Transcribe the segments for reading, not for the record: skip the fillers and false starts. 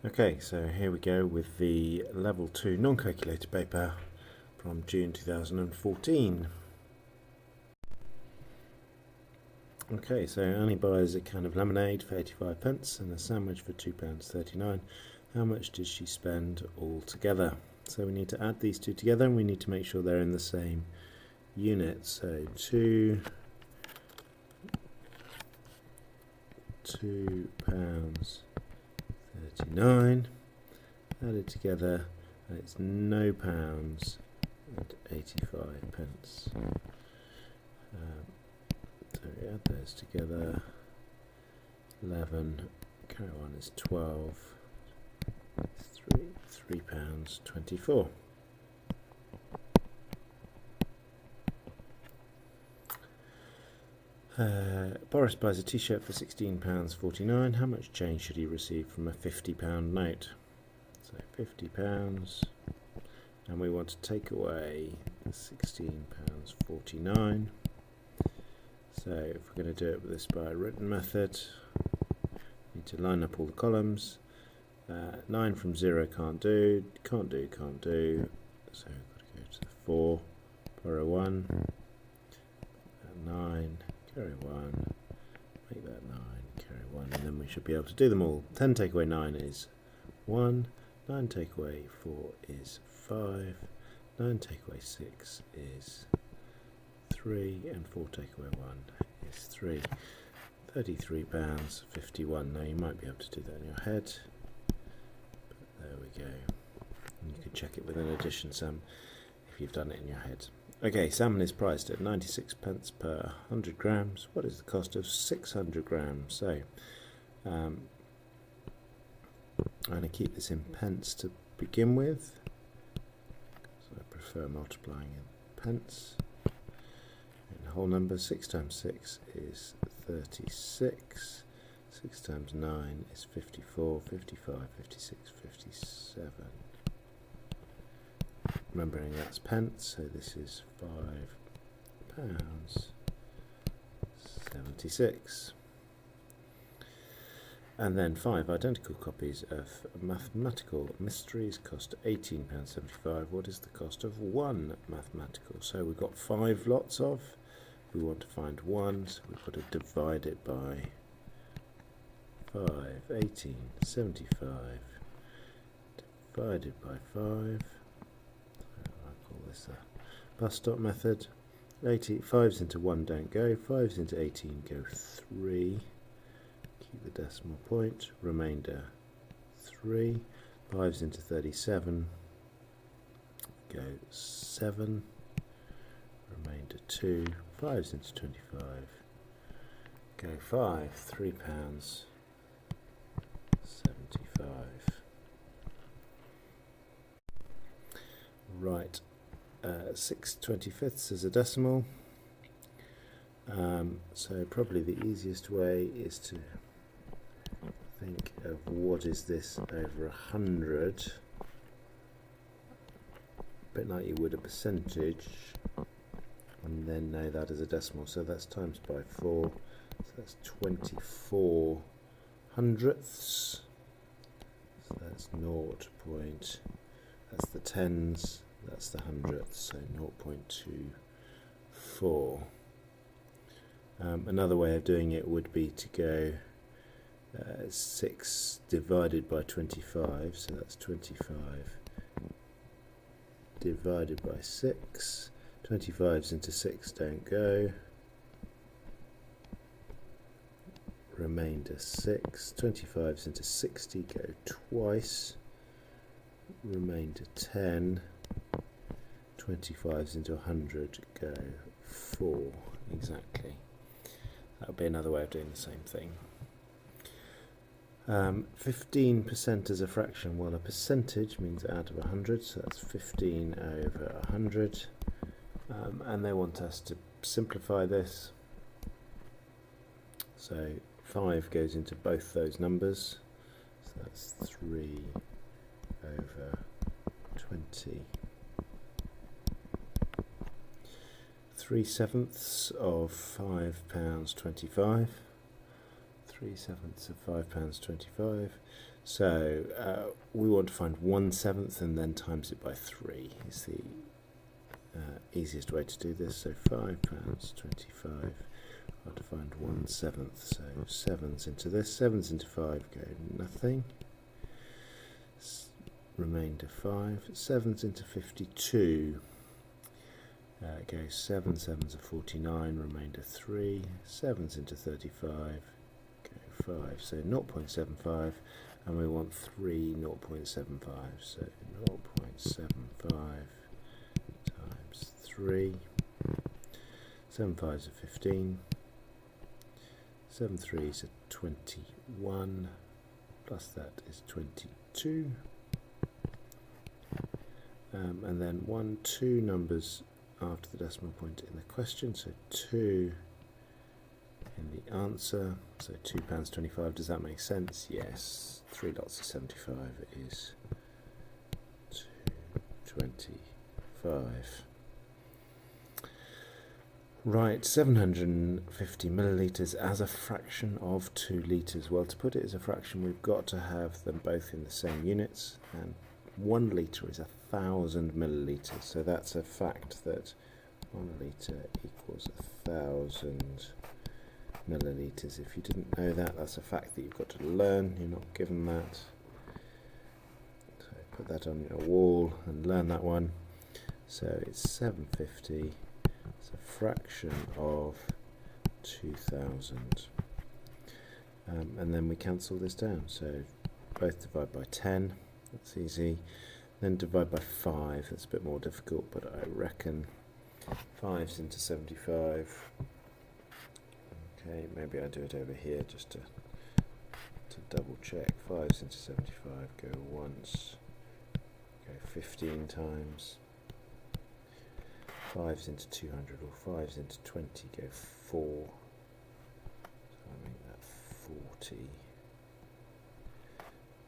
Okay, so here we go with the Level 2 non-calculated paper from June 2014. Okay, so Annie buys a can of lemonade for 85 pence and a sandwich for £2.39. How much did she spend altogether? So we need to add these two together and we need to make sure they're in the same unit. So £2.39 added together, and it's no pounds and 85 pence. So we add those together. 11, carry on is 12. £3.24. Boris buys a t-shirt for £16.49. How much change should he receive from a £50 note? So £50, and we want to take away £16.49. So if we're going to do it with this by a written method, we need to line up all the columns. 9 from 0 can't do, so we've got to go to the 4, borrow 1, 9, carry 1, make that 9, carry 1, and then we should be able to do them all. 10 take away 9 is 1, 9 take away 4 is 5, 9 take away 6 is 3, and 4 take away 1 is 3. £33.51. Now you might be able to do that in your head, but there we go. And you can check it with an addition sum if you've done it in your head. Okay, salmon is priced at 96 pence per 100 grams. What is the cost of 600 grams? So I'm going to keep this in pence to begin with, so I prefer multiplying in pence. In whole numbers, 6 times 6 is 36, 6 times 9 is 54, 55, 56, 57. Remembering that's pence, so this is £5.76. And then 5 identical copies of Mathematical Mysteries cost £18.75. What is the cost of one mathematical? So we've got 5 lots of. We want to find 1, so we've got to divide it by 5. 18.75 divided by 5. I'll call this a bus stop method. 5's into 1 don't go. 5's into 18 go 3. Keep the decimal point. Remainder 3. 5's into 37 go 7. Remainder 2. 5's into 25 go 5. £3.75. Right, 6/25 is a decimal, so probably the easiest way is to think of what is this over 100, a bit like you would a percentage, and then know that as a decimal. So that's times by 4, so that's 24 hundredths. So that's 0. That's the tens, that's the hundredths, so 0.24. Another way of doing it would be to go 6 divided by 25, so that's 25 divided by 6. 25's into 6 don't go. Remainder 6. 25's into 60 go twice. Remainder 10. 25's into 100 go 4. Exactly. That would be another way of doing the same thing. 15% as a fraction. Well, a percentage means out of 100, so that's 15 over 100. And they want us to simplify this. So 5 goes into both those numbers. So that's 3 over 20. 3/7 of £5.25. 3/7 of £5.25. So we want to find 1/7 and then times it by 3 is the easiest way to do this. So £5.25. I have to find 1/7. So 7s into this, 7s into 5 go nothing. Remainder 5. 7s into 52 goes 7. 7s are 49. Remainder 3. 7s into 35 go 5. So 0.75. And we want 3 0.75, so 0.75 times 3, 7 5s are 15, 7 3s are 21, plus that is 22, and then 1, 2 numbers after the decimal point in the question, so 2 in the answer, so £2.25. Does that make sense? Yes. 3 lots of 75 is 2.25. Right, 750 millilitres as a fraction of 2 litres. Well, to put it as a fraction, we've got to have them both in the same units, and 1 litre is 1,000 millilitres. So that's a fact that 1 litre equals 1,000 millilitres. If you didn't know that, that's a fact that you've got to learn. You're not given that. So put that on your wall and learn that one. So it's 750. It's a fraction of 2,000. And then we cancel this down. So both divide by 10. That's easy. Then divide by 5. That's a bit more difficult, but I reckon 5's into 75. Okay, maybe I do it over here just to double check. 5's into 75 go once, go 15 times. 5's into 200 or 5's into 20 go 4. So I make that 40.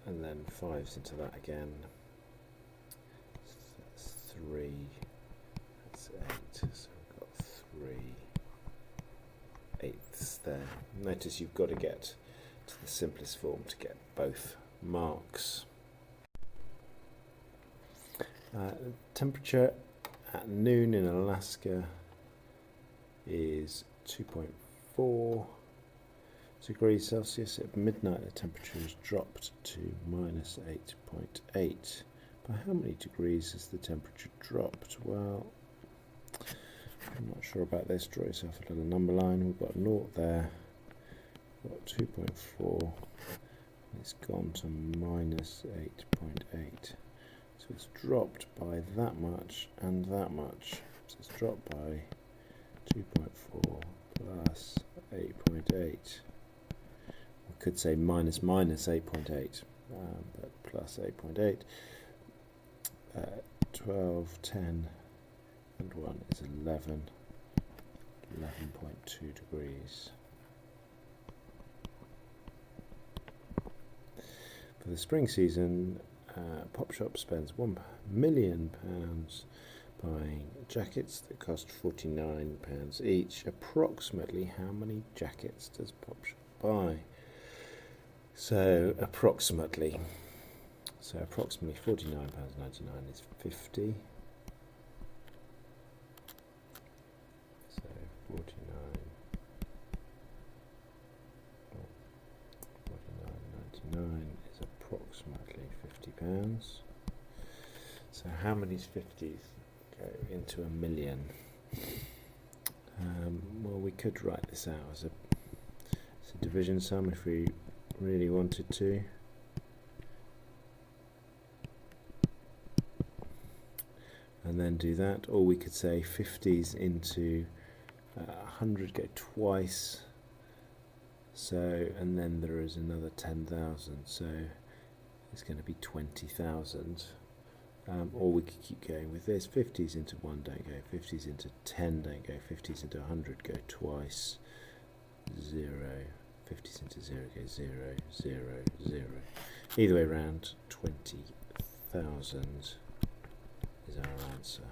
And then 5's into that again. So that's 3. That's 8. So we've got 3/8 there. Notice you've got to get to the simplest form to get both marks. Temperature at noon in Alaska is 2.4 degrees Celsius. At midnight the temperature has dropped to minus 8.8. By how many degrees has the temperature dropped? Well, I'm not sure about this. Draw yourself a little number line. We've got 0 there. We've got 2.4. It's gone to minus 8.8. So it's dropped by that much and that much. So it's dropped by 2.4 plus 8.8. We could say minus 8.8, but plus 8.8. 12, 10, and 1 is 11. 11.2 degrees. For the spring season, Pop Shop spends £1 million buying jackets that cost £49 each. Approximately how many jackets does Pop Shop buy? So approximately £49.99 is 50. So 49.99 is approximately £50. So how many 50s go into a million? Well, we could write this out as a division sum if we really wanted to. And then do that, or we could say 50s into 100 go twice. So, and then there is another 10,000, so it's going to be 20,000. Or we could keep going with this. 50s into 1 don't go, 50s into 10 don't go, 50s into 100 go twice. 0. 50s into 0 go 0, 0, 0. Either way round, 20,000 is our answer.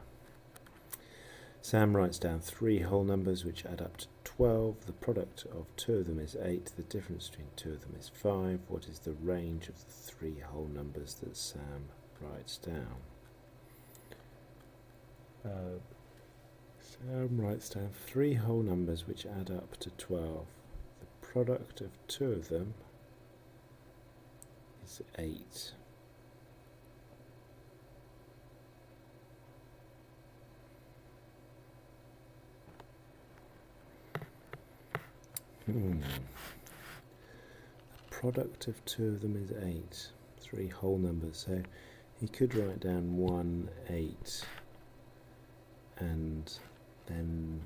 Sam writes down 3 whole numbers which add up to 12. The product of two of them is 8. The difference between two of them is 5. What is the range of the three whole numbers that Sam writes down? Sam writes down three whole numbers which add up to 12. The product of two of them is 8. The product of two of them is 8. Three whole numbers. So he could write down 1, 8, and then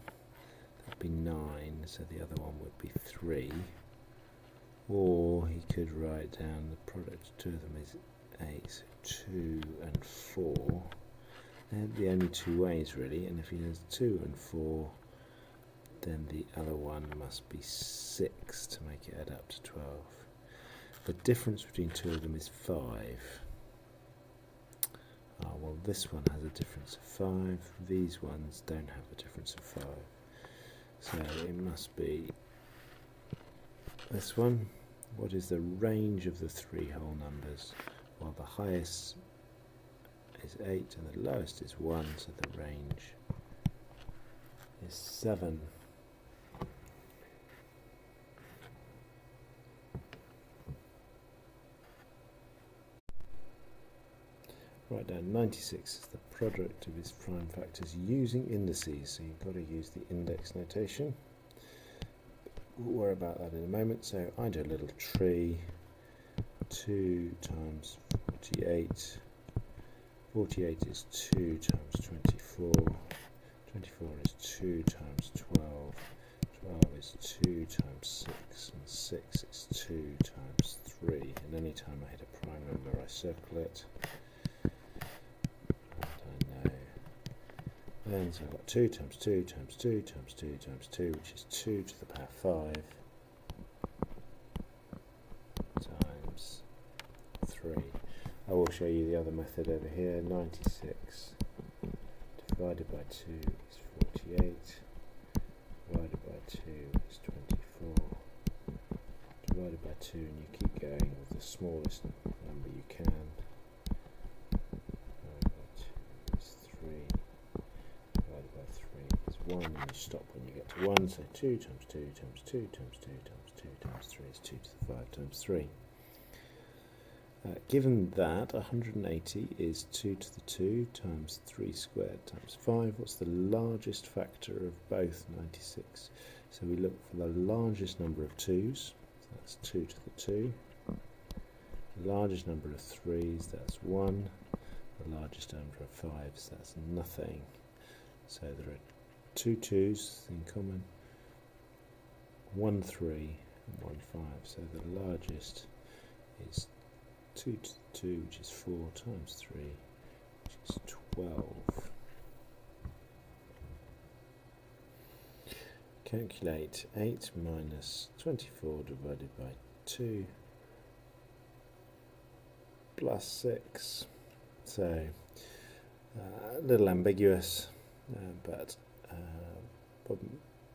that'd be 9. So the other one would be 3. Or he could write down the product of two of them is 8. 2 and 4. They're the only two ways really. And if he has 2 and 4. Then the other one must be 6 to make it add up to 12. The difference between two of them is 5. Well, this one has a difference of 5. These ones don't have a difference of 5. So it must be this one. What is the range of the three whole numbers? Well, the highest is 8 and the lowest is 1, so the range is 7. Write down 96 is the product of its prime factors using indices, so you've got to use the index notation. We'll worry about that in a moment. So I do a little tree. 2 times 48. 48 is 2 times 24. 24 is 2 times 12. 12 is 2 times 6. And 6 is 2 times 3. And any time I hit a prime number, I circle it. Then so I've got 2 times 2 times 2 times 2 times 2, which is 2 to the power 5 times 3. I will show you the other method over here. 96 divided by 2 is 48, divided by 2 is 24, divided by 2, and you keep going with the smallest number you can. Divided by 2 is 3. 1, and you stop when you get to 1, so 2 times 2 times 2 times 2 times 2 times 3 is 2 to the 5 times 3. Given that 180 is 2 to the 2 times 3 squared times 5, what's the largest factor of both 96? So we look for the largest number of 2's, so that's 2 to the 2. The largest number of 3's, that's 1. The largest number of 5's, that's nothing. So there are 2 2's in common, 1 3 and 1 5. So the largest is 2 to the 2, which is 4 times 3, which is 12. Calculate 8 minus 24 divided by 2 plus 6. So a little ambiguous. But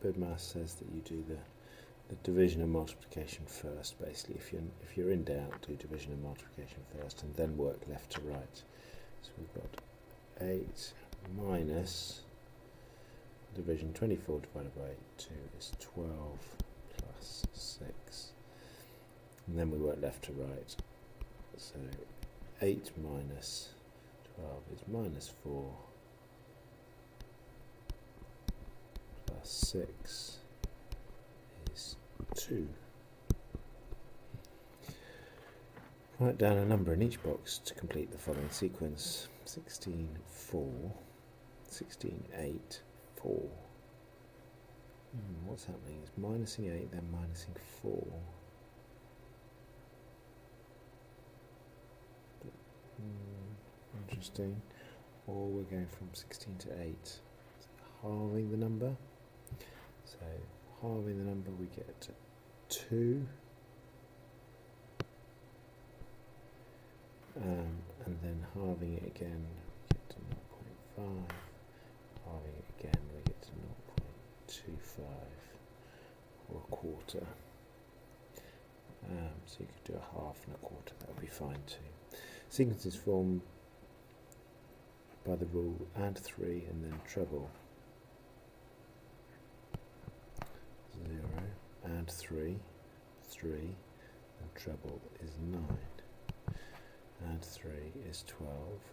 BidMath says that you do the division and multiplication first. Basically, if you're in doubt, do division and multiplication first, and then work left to right. So we've got 8 minus division 24 divided by 2 is 12 plus 6, and then we work left to right. So 8 minus 12 is minus 4. 6 is 2. Write down a number in each box to complete the following sequence. 16, 4, 16, 8, 4. What's happening? It's minusing 8, then minusing 4. Interesting. Or we're going from 16 to 8. Halving the number. So halving the number, we get 2, and then halving it again, we get to 0.5. Halving it again, we get to 0.25. quarter. So you could do a half and a quarter, that would be fine too. Sequence is formed by the rule add 3 and then treble. 0, add 3, 3, and treble is 9. Add 3 is 12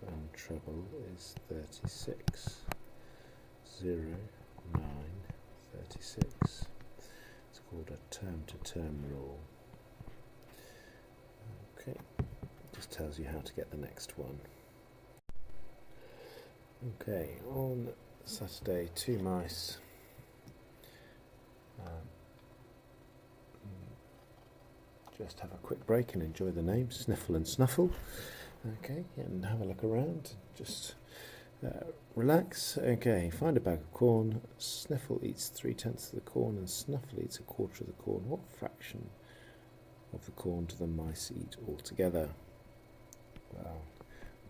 and treble is 36. 0, 9, 36. It's called a term-to-term rule. Okay, just tells you how to get the next one. Okay, on Saturday, 2 mice just have a quick break and enjoy the name, Sniffle and Snuffle. Okay, and have a look around, just relax. Okay, find a bag of corn. Sniffle eats 3/10 of the corn and Snuffle eats a quarter of the corn. What fraction of the corn do the mice eat altogether? Well,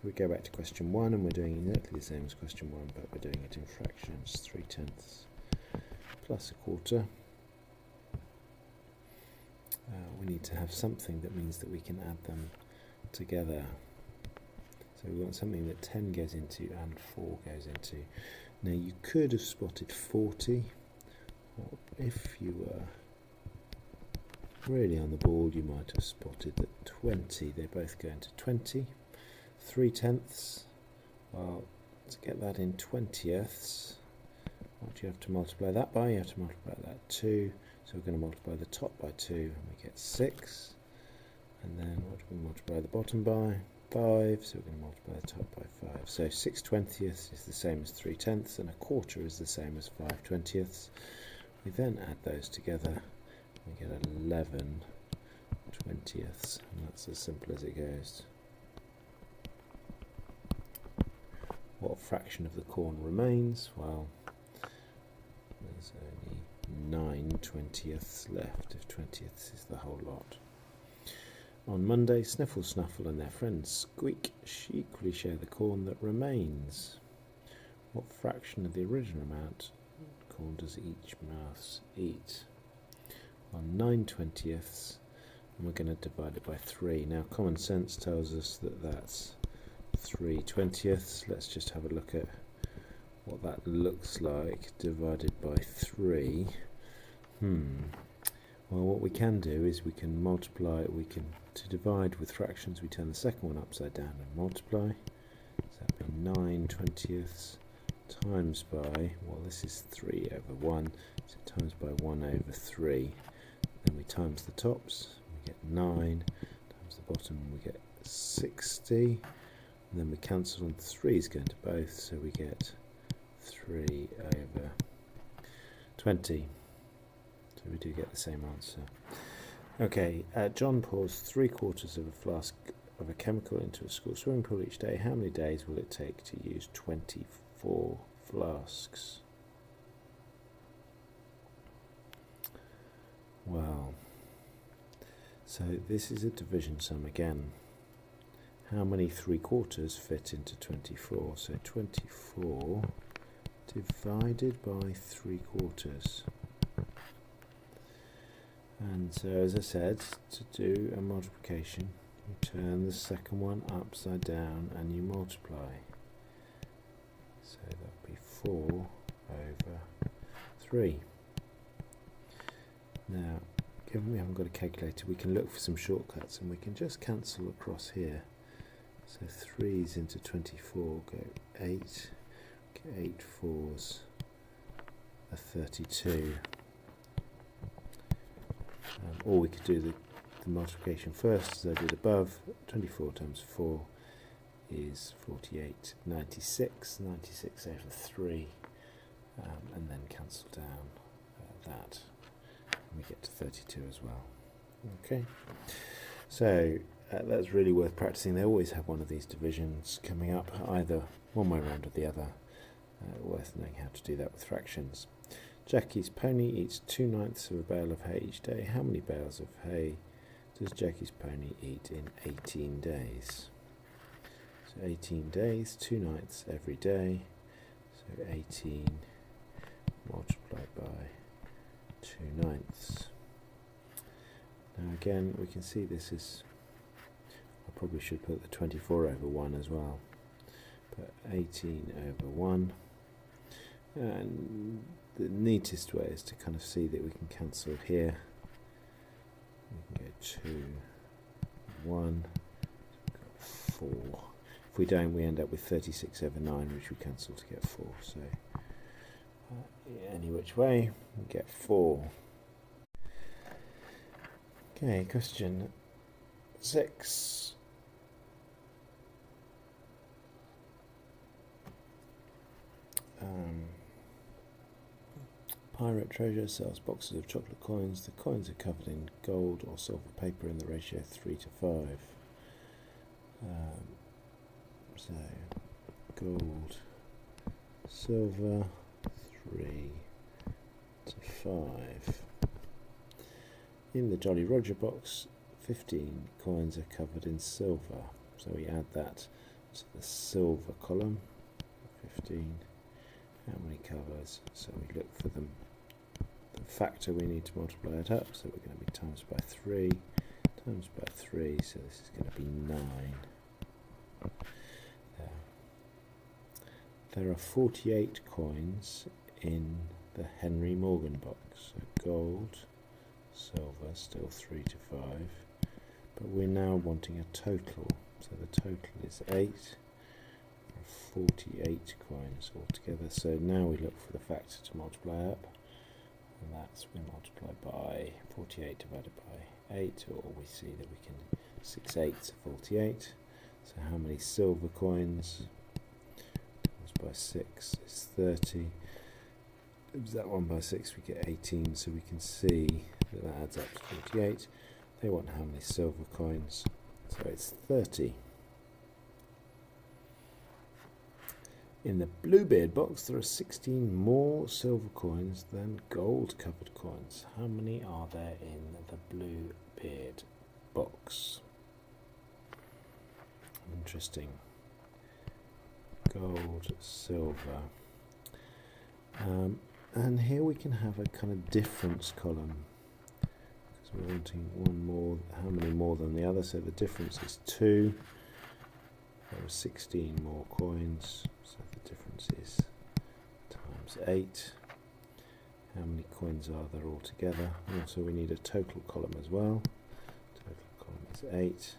we go back to question 1 and we're doing exactly the same as question 1, but we're doing it in fractions. 3/10 plus a quarter. We need to have something that means that we can add them together. So we want something that 10 goes into and 4 goes into. Now you could have spotted 40, or if you were really on the ball you might have spotted that 20, they both go into 20. 3/10, well, to get that in 20ths, what do you have to multiply that by? You have to multiply that 2, so we're going to multiply the top by 2 and we get 6, and then what do we multiply the bottom by? 5, so we're going to multiply the top by 5. So 6/20 is the same as 3/10 and a quarter is the same as 5/20. We then add those together, we get 11/20, and that's as simple as it goes. What fraction of the corn remains? Well, there's only 9/20 left, if 20ths is the whole lot. On Monday, Sniffle, Snuffle and their friend Squeak equally share the corn that remains. What fraction of the original amount of corn does each mouse eat? Well, 9/20, and we're going to divide it by 3. Now, common sense tells us that that's 3/20. Let's just have a look at what that looks like divided by 3. Well, what we can do is we can multiply, to divide with fractions, we turn the second one upside down and multiply. So that would be 9/20 times by, well, this is 3 over 1, so times by 1 over 3. Then we times the tops, we get 9, times the bottom, we get 60. And then we cancel and 3 is going to both, so we get 3 over 20. So we do get the same answer. Okay, John pours 3/4 of a flask of a chemical into a school swimming pool each day. How many days will it take to use 24 flasks? Well, so this is a division sum again. How many 3/4 fit into 24? So 24 divided by 3/4. And so, as I said, to do a multiplication, you turn the second one upside down and you multiply. So that would be 4 over 3. Now, given we haven't got a calculator, we can look for some shortcuts and we can just cancel across here. So 3's into 24 go 8, get 8 4's are 32. Or we could do the multiplication first as I did above. 24 times 4 is 48, 96, 96 over 3, and then cancel down that. And we get to 32 as well. Okay, so that's really worth practicing. They always have one of these divisions coming up, either one way around or the other. Worth knowing how to do that with fractions. Jackie's pony eats 2/9 of a bale of hay each day. How many bales of hay does Jackie's pony eat in 18 days? So 18 days, 2/9 every day. So 18 multiplied by 2/9. Now again, we can see this is, I probably should put the 24 over 1 as well, but 18 over 1, and the neatest way is to kind of see that we can cancel here. We can go 2, 1, 4. If we don't, we end up with 36 over 9, which we cancel to get 4. So any which way, we get 4. Okay, question 6. Pirate treasure sells boxes of chocolate coins. The coins are covered in gold or silver paper in the ratio 3 to 5. So gold, silver, 3 to 5. In the Jolly Roger box, 15 coins are covered in silver. So we add that to the silver column. 15. How many covers? So we look for them. The factor we need to multiply it up. So we're going to be times by 3, times by 3. So this is going to be 9. There are 48 coins in the Henry Morgan box. So gold, silver, still 3 to 5. But we're now wanting a total. So the total is 8. 48 coins altogether. So now we look for the factor to multiply up. And that's we multiply by 48 divided by 8. Or we see that we can 6 8s are 48. So how many silver coins? By 6 is 30. Times that one by 6, we get 18. So we can see that that adds up to 48. They want how many silver coins? So it's 30. In the Bluebeard box, there are 16 more silver coins than gold-covered coins. How many are there in the Bluebeard box? Interesting. Gold, silver, and here we can have a kind of difference column because we're wanting one more, how many more than the other, so the difference is 2. There are 16 more coins, so the difference is times 8. How many coins are there altogether? And also we need a total column as well. Total column is 8, so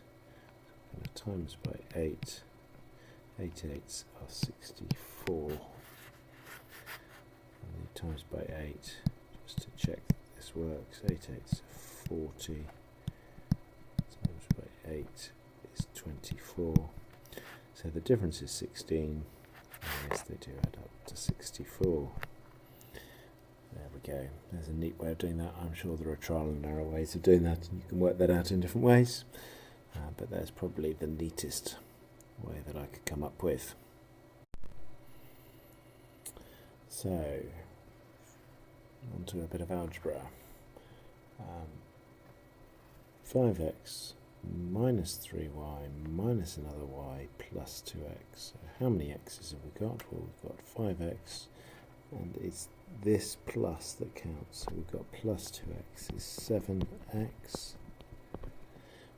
we're going to times by 8. 8 8s are 64. And times by 8, just to check that this works. 8 8s are 40. Times by 8 is 24. So the difference is 16. And yes, they do add up to 64. There we go. There's a neat way of doing that. I'm sure there are trial and error ways of doing that, and you can work that out in different ways. But there's probably the neatest way that I could come up with. So, on to a bit of algebra. 5x minus 3y minus another y plus 2x. So how many x's have we got? Well, we've got 5x, and it's this plus that counts. So we've got plus 2x is 7x.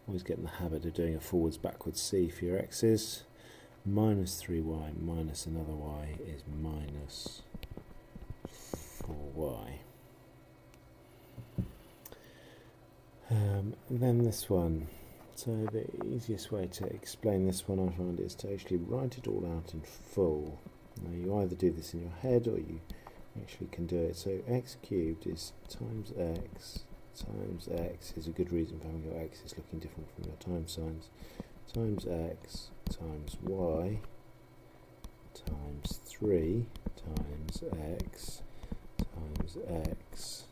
Always get in the habit of doing a forwards backwards C for your x's. Minus 3y minus another y is minus 4y. Then this one. So the easiest way to explain this one, I find, is to actually write it all out in full. Now you either do this in your head or you actually can do it. So x cubed is times x is a good reason for having your x's looking different from your time signs. Times x times y times 3 times x times x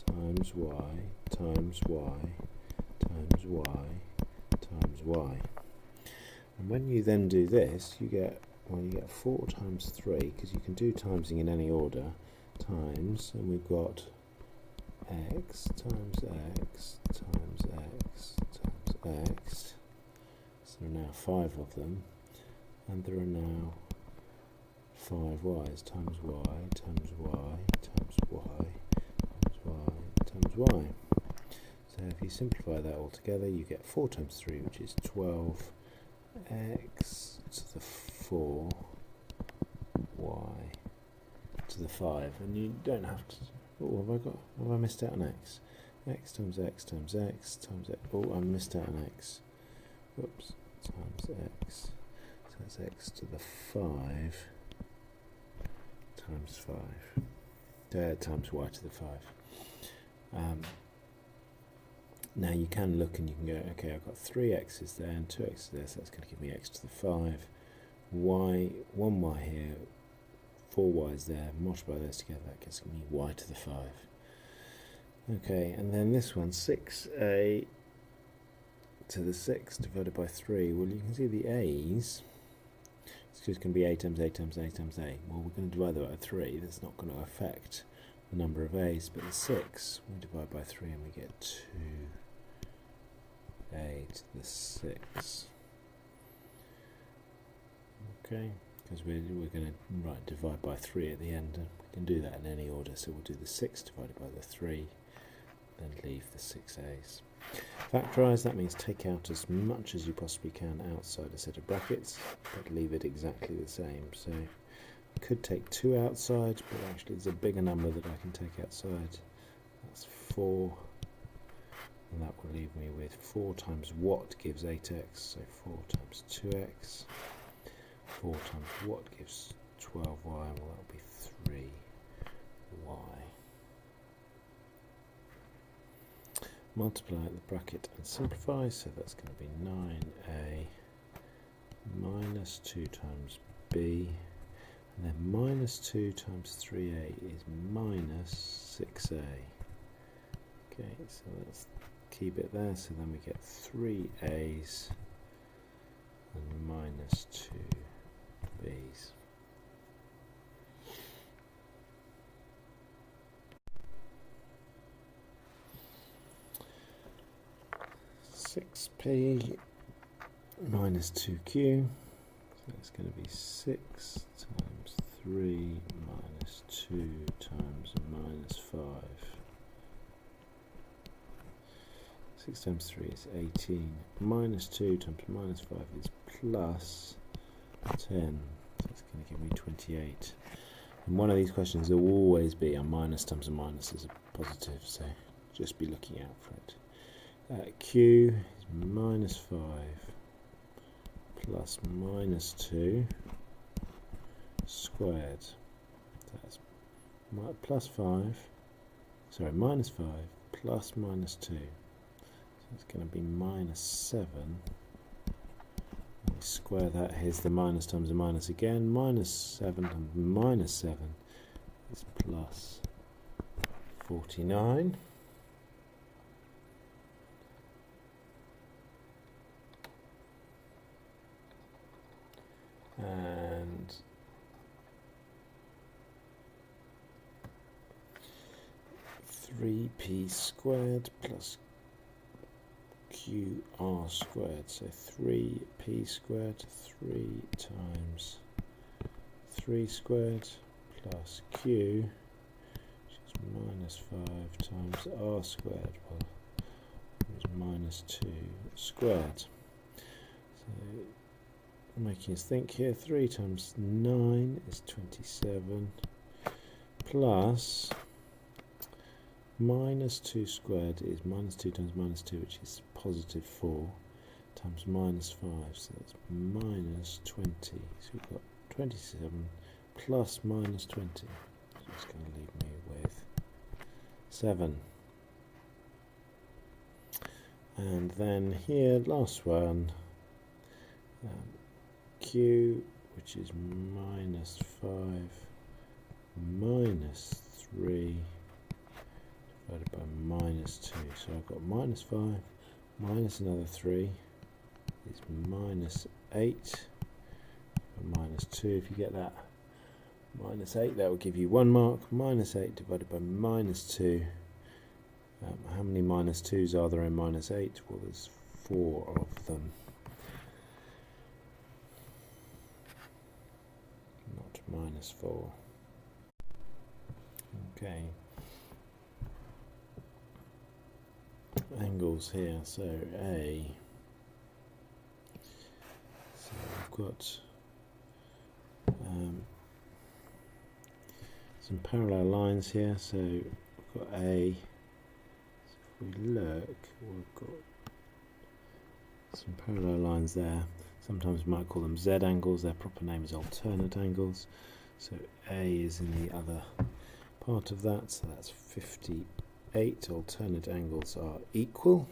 times y times y times y times y. And when you then do this, you get 4 times 3, because you can do timesing in any order, times, and we've got x times x times x times x. So there are now 5 of them, and there are now 5 y's times y times y times y times y times y. So if you simplify that all together, you get 4 times 3, which is 12, x to the 4, y to the 5, and you don't have to. Oh, have I missed out on x? X times x times x times x. Oh, I missed out on x. Whoops. Times x. So that's x to the 5 times 5. Times y to the 5. Now you can look and you can go, okay, I've got 3 x's there and 2 x's there, so that's going to give me x to the 5. Y, 1y here, 4 y's there, multiply those together, that gives me y to the 5. Okay, and then this one, 6a to the 6 divided by 3. Well, you can see the a's, it's just going to be a times a times a times a. Well, we're going to divide that by 3, that's not going to affect the number of a's, but the 6, we divide by 3 and we get 2a to the 6. Okay, because we're going to divide by 3 at the end, and we can do that in any order, so we'll do the 6 divided by the 3, then leave the 6a's. Factorise, that means take out as much as you possibly can outside a set of brackets, but leave it exactly the same. So I could take 2 outside, but actually there's a bigger number that I can take outside. That's 4, and that will leave me with 4 times what gives 8x, so 4 times 2x. 4 times what gives 12y, well that will be 3y. Multiply the bracket and simplify, so that's going to be 9a minus 2 times b, and then minus 2 times 3a is minus 6a. Okay, so let's keep it there, so then we get 3a's and minus 2b's. 6p minus 2q, so it's going to be 6 times 3 minus 2 times minus 5. 6 times 3 is 18, minus 2 times minus 5 is plus 10, so it's going to give me 28. And one of these questions there will always be a minus times a minus as a positive, so just be looking out for it. Q is minus 5 plus minus 2 squared. That's plus 5, sorry, minus 5 plus minus 2. So it's going to be minus 7. We square that, here's the minus times a minus again. Minus 7 times minus 7 is plus 49. And 3p squared plus qr squared, so 3p squared, 3 times 3 squared plus q, which is minus 5 times r squared, well, it was minus 2 squared. So making us think here, 3 times 9 is 27, plus minus 2 squared is minus 2 times minus 2, which is positive 4, times minus 5, so that's minus 20. So we've got 27 plus minus 20, so it's going to leave me with 7. And then here, last one, Q, which is minus 5 minus 3 divided by minus 2. So I've got minus 5 minus another 3 is minus 8 and minus 2. If you get that minus 8, that will give you 1 mark. Minus 8 divided by minus 2. How many minus 2's are there in minus 8? Well, there's 4 of them. Not minus 4. Okay. angles here. So A. So we've got some parallel lines here. So we've got A. So if we look, we've got some parallel lines there. Sometimes we might call them Z angles. Their proper name is alternate angles. So A is in the other part of that. So that's 58. Alternate angles are equal.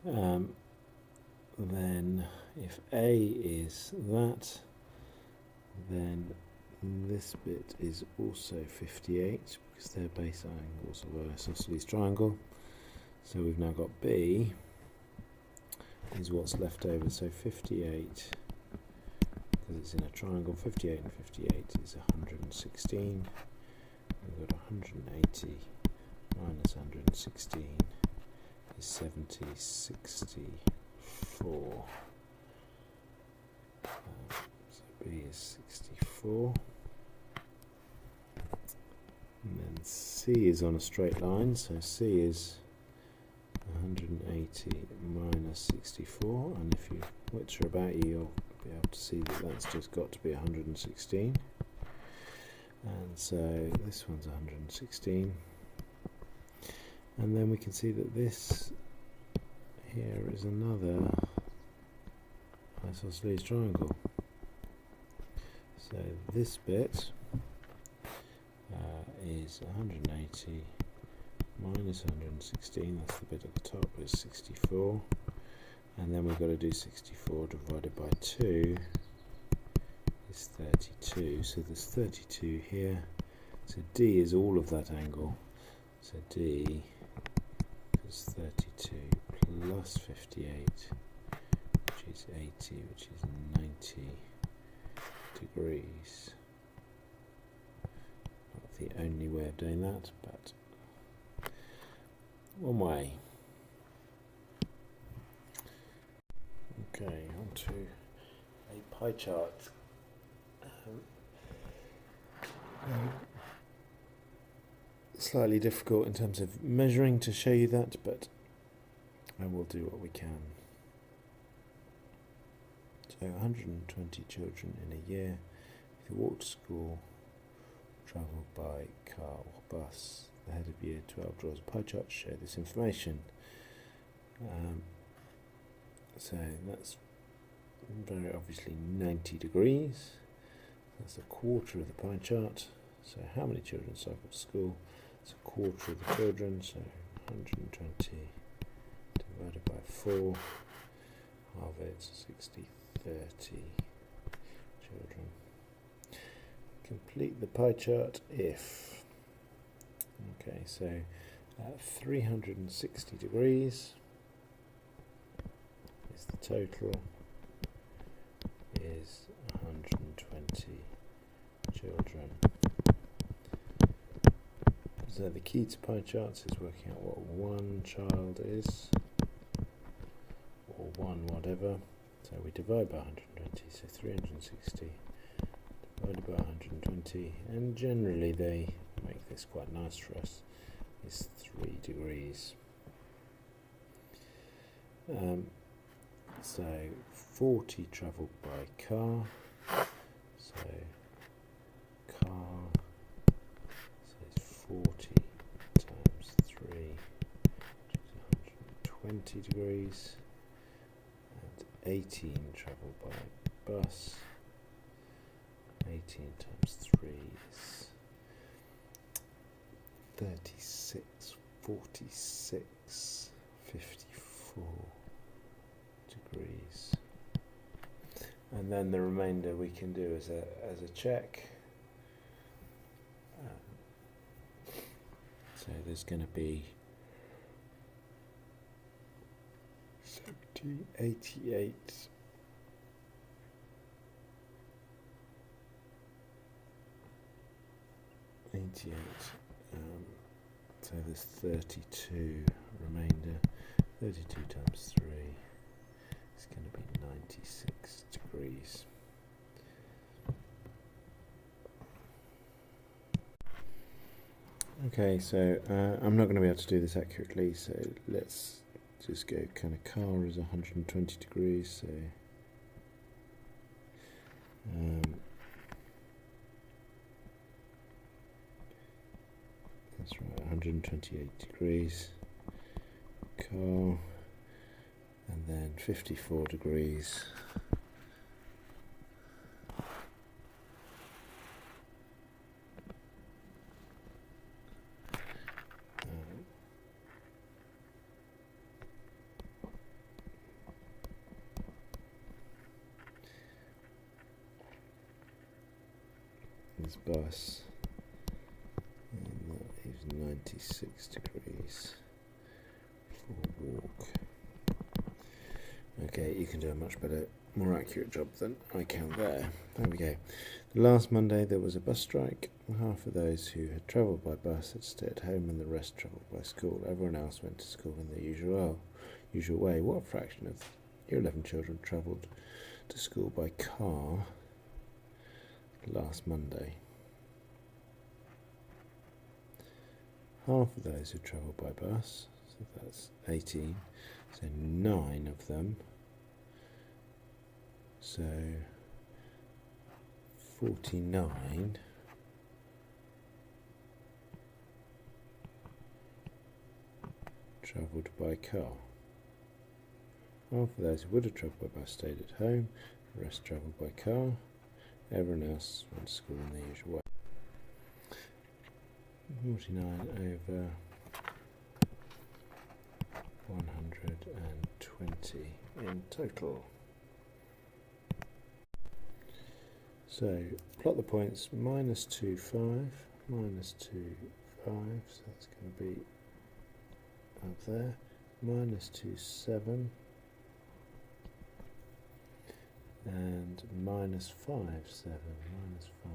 Then if A is that, then this bit is also 58 because they're base angles of an isosceles triangle. So we've now got B is what's left over. So 58, because it's in a triangle, 58 and 58 is 116. We've got 180 minus 116 is 70, 64. So B is 64. And then C is on a straight line, so C is 180 minus 64, and if you witcher about you'll be able to see that that's just got to be 116. And so this one's 116. And then we can see that this here is another isosceles triangle. So this bit is 180 minus 116, that's the bit at the top, is 64. And then we've got to do 64 divided by 2 is 32. So there's 32 here. So D is all of that angle. So D is 32 plus 58, which is 80, which is 90 degrees. Not the only way of doing that, but one way. Okay, on to a pie chart. Slightly difficult in terms of measuring to show you that, but I will do what we can. So 120 children in a year. If you walk to school, travel by car or bus. The head of year 12 draws a pie chart to show this information. So that's very obviously 90 degrees. That's a quarter of the pie chart. So how many children cycle to school? It's a quarter of the children, so 120 divided by 4, half it, 60, 30 children. Complete the pie chart if, okay, so 360 degrees is the total, is 120 children. So the key to pie charts is working out what one child is, or one whatever. So we divide by 120, so 360 divided by 120, and generally they make this quite nice for us, is 3 degrees. So 40 travelled by car, so car, so it's 40 times 3, which is 120 degrees, and 18 travelled by bus, 18 times 3 is 36, 46, 54 degrees. And then the remainder we can do as a check. So there's going to be 70, 88, 88. So there's 32 remainder. 32 times 3 is going to be 96 degrees. Okay, so I'm not going to be able to do this accurately, so let's just go kind of car is 120 degrees, so that's right, 128 degrees, car, and then 54 degrees. This bus, and that is 96 degrees for walk. Okay, you can do a much better, more accurate job than I can there. There we go. Last Monday there was a bus strike. Half of those who had travelled by bus had stayed at home and the rest travelled by school. Everyone else went to school in their usual way. What fraction of Year 11 children travelled to school by car last Monday? Half of those who travelled by bus, so that's 18, so 9 of them, so 49 travelled by car. Half of those who would have travelled by bus stayed at home, the rest travelled by car, everyone else went to school in their usual way. 49 over 120 in total. So plot the points minus 2, 5, minus 2, 5, so that's going to be up there, minus 2, 7, and minus 5, 7, minus 5.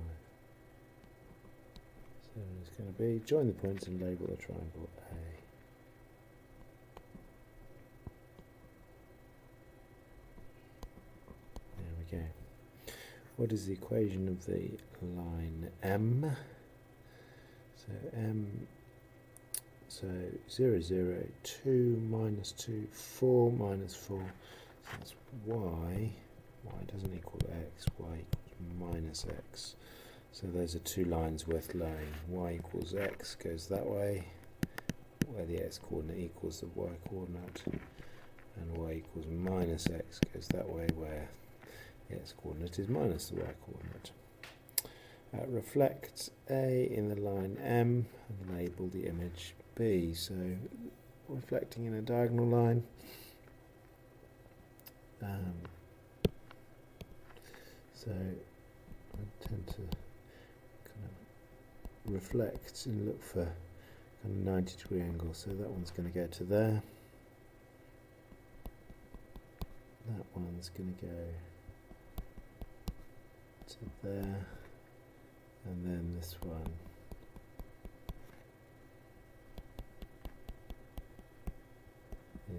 So it's going to be, join the points and label the triangle A. There we go. What is the equation of the line M? So M, so 0, 0, 2, minus 2, 4, minus 4, so that's y. Y doesn't equal x, y equals minus x. So those are two lines worth laying. Y equals x goes that way, where the x coordinate equals the y coordinate, and y equals minus x goes that way, where the x coordinate is minus the y coordinate. Reflect A in the line M and label the image B. So reflecting in a diagonal line. So I tend to kind of reflect and look for kind of 90-degree angle. So that one's going to go to there. That one's going to go to there. And then this one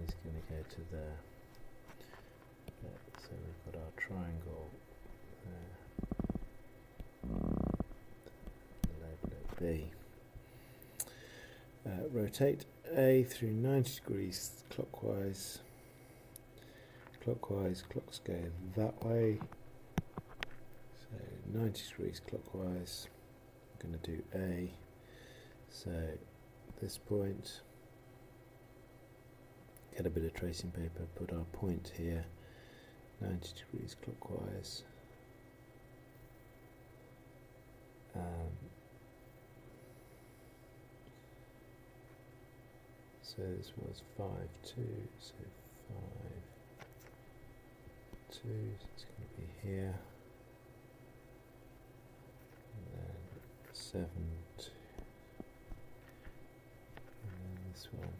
is going to go to there. So we've got our triangle there. Label it B. Rotate A through 90 degrees clockwise. Clockwise, clocks go that way. So 90 degrees clockwise. I'm going to do A. So this point, get a bit of tracing paper, put our point here, 90 degrees clockwise. So this was 5, 2, so 5, 2, so it's going to be here. 7, 2, and then this one,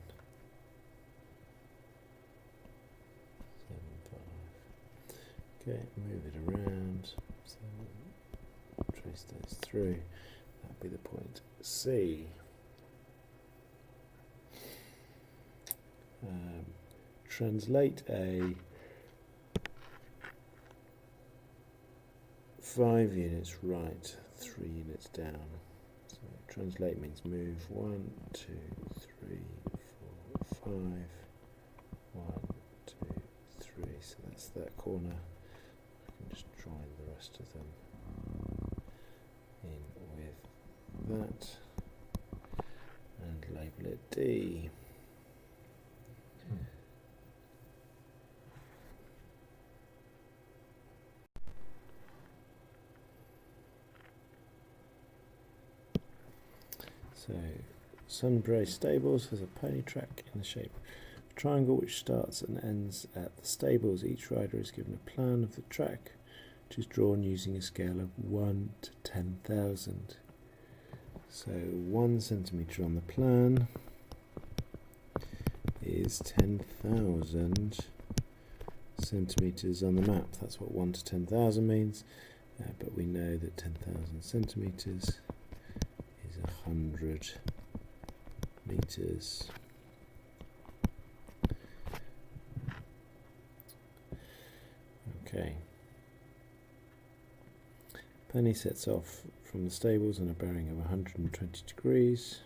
7, 5. Okay, move it around, so trace those through, that'll be the point C. Translate a 5 units right, 3 units down. So So translate means move 1, 2, 3, 4, 5. 1, 2, 3. So that's that corner. I can just join the rest of them in with that and label it D. So, Sunbury Stables has a pony track in the shape of a triangle which starts and ends at the stables. Each rider is given a plan of the track, which is drawn using a scale of 1 to 10,000. So 1 centimetre on the plan is 10,000 centimetres on the map. That's what 1 to 10,000 means, but we know that 10,000 centimetres 100 meters. Okay. Penny sets off from the stables on a bearing of 120 degrees.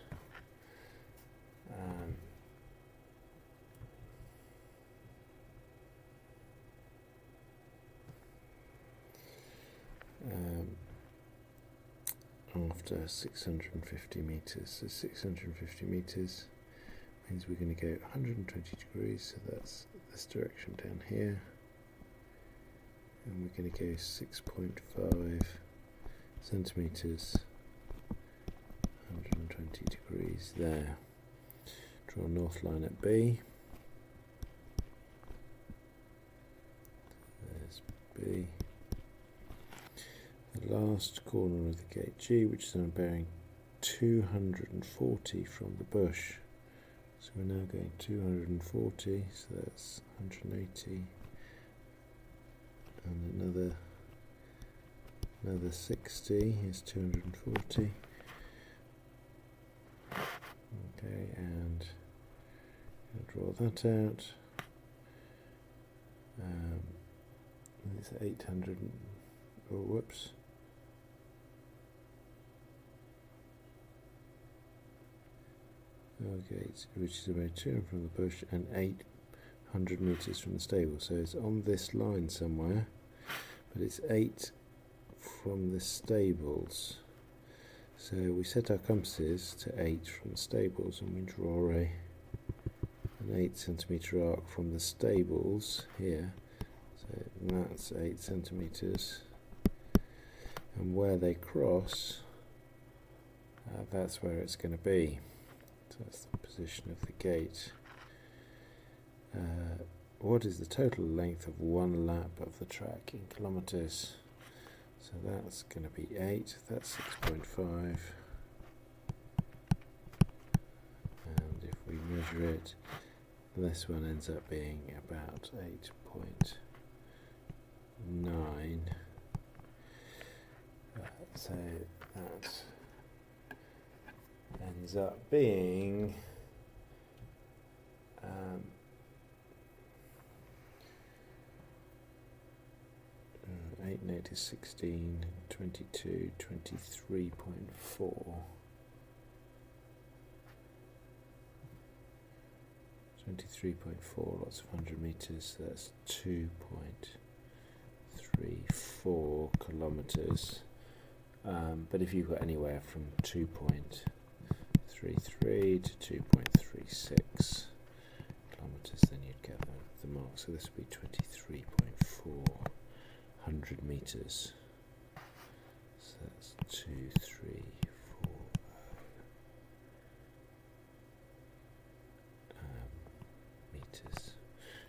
After 650 meters. So 650 meters means we're going to go 120 degrees, so that's this direction down here, and we're going to go 6.5 centimeters, 120 degrees there. Draw a north line at B. There's B. The last corner of the gate G, which is on a bearing 240 from the bush. So we're now going 240, so that's 180, and another 60 is 240. Okay, and I'll draw that out. It's 800. Oh, whoops. Okay, which is about 200 from the bush and 800 meters from the stable. So it's on this line somewhere, but it's 8 from the stables. So we set our compasses to 8 from the stables, and we draw an 8 centimeter arc from the stables here. So that's 8 centimeters, and where they cross, that's where it's going to be. So that's the position of the gate. What is the total length of one lap of the track in kilometres? So that's going to be 8, that's 6.5. And if we measure it, this one ends up being about 8.9. So that ends up being 8 and 8 is 16, 22, 23.4. 23.4, lots of 100 meters, so that's 2.34 kilometers. But if you've got anywhere from 2.33 to 2.36 kilometers, then you'd get the mark. So this would be 23.4 100 meters. So that's 2340 meters,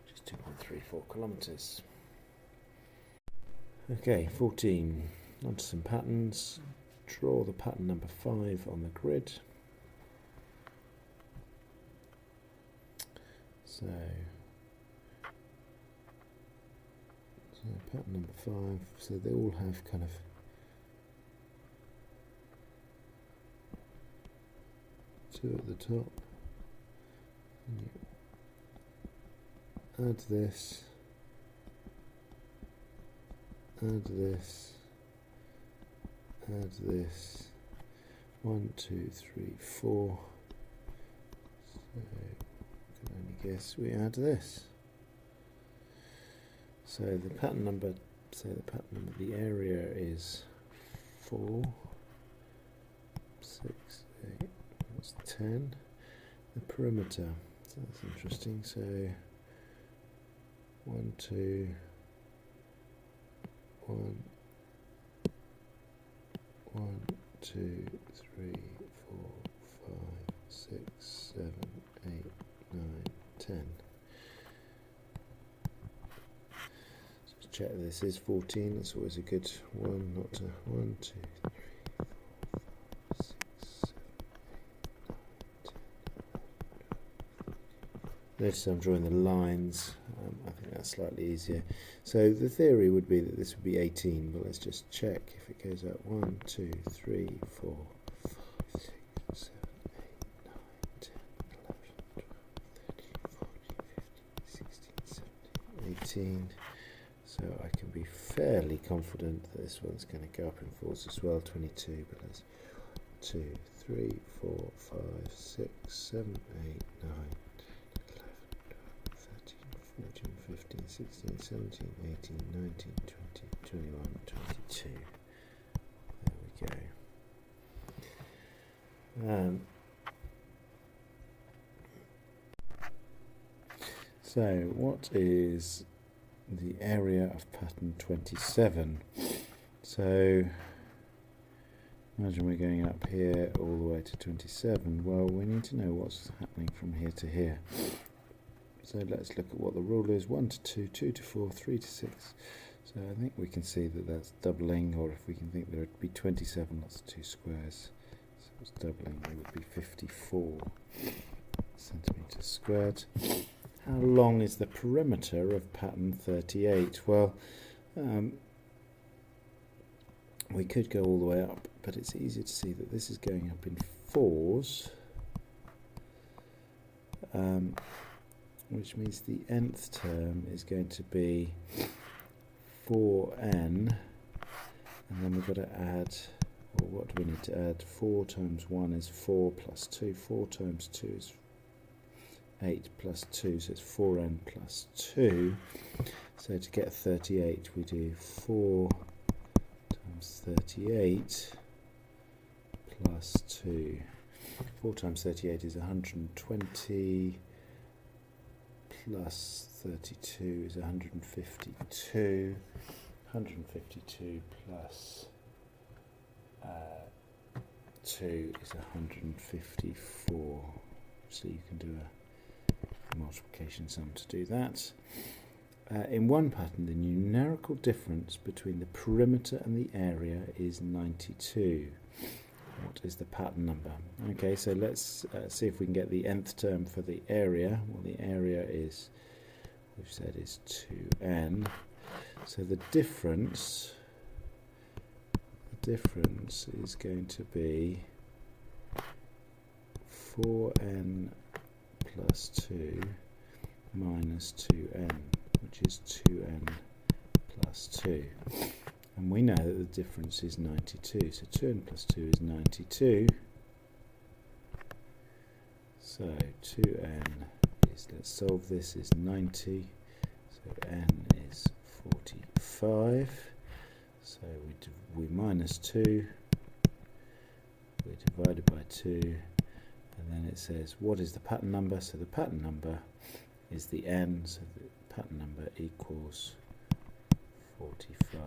which is 2.34 kilometers. Okay, 14. Onto some patterns. Draw the pattern number 5 on the grid. So pattern number 5, so they all have kind of two at the top, and you add this, add this, add this. 1, 2, 3, 4. So I can only guess we add this. So the pattern number, the area is 4, 6, 8, that's 10. The perimeter, so that's interesting. So 1, 2, 1, 2, 3, 4, 5, 6, 7, 8, 9, 10. Let's check this is 14. That's always a good one. Not to 1, 2, 3, 4, 5, 6, 7, 8, 9, 10. Notice I'm drawing the lines. I think that's slightly easier. So the theory would be that this would be 18, but let's just check if it goes out 1, 2, 3, 4, 5, 6, 7, 8, 9, 10, 11, 12, 13, 14, 15, 16, 17, 18. So I can be fairly confident that this one's going to go up in fours as well, 22, but let's 2, 3, 4, 5, 6, 7, 8, 9, 14, 15, 16, 17, 18, 19, 20, 21, 22. There we go. So what is the area of pattern 27? So imagine we're going up here all the way to 27. Well, we need to know what's happening from here to here. So let's look at what the rule is. 1 to 2, 2 to 4, 3 to 6. So I think we can see that that's doubling, or if we can think there would be 27, that's 2 squares. So it's doubling, it would be 54 centimetres squared. How long is the perimeter of pattern 38? Well, we could go all the way up, but it's easier to see that this is going up in fours. Which means the nth term is going to be 4n, and then we've got to add, or what do we need to add? 4 times 1 is 4 plus 2, 4 times 2 is 8 plus 2, so it's 4n plus 2. So to get 38 we do 4 times 38 plus 2. 4 times 38 is 120. Plus 32 is 152. 152 plus 2 is 154. So you can do a multiplication sum to do that. In one pattern, the numerical difference between the perimeter and the area is 92. What is the pattern number? Okay, so let's see if we can get the nth term for the area. Well, the area is, we've said, is 2n. So the difference is going to be 4n plus 2 minus 2n, which is 2n plus 2. And we know that the difference is 92. So 2n plus 2 is 92. So 2n is, let's solve this, is 90. So n is 45. So we minus 2. We divide it by 2. And then it says, what is the pattern number? So the pattern number is the n. So the pattern number equals 45.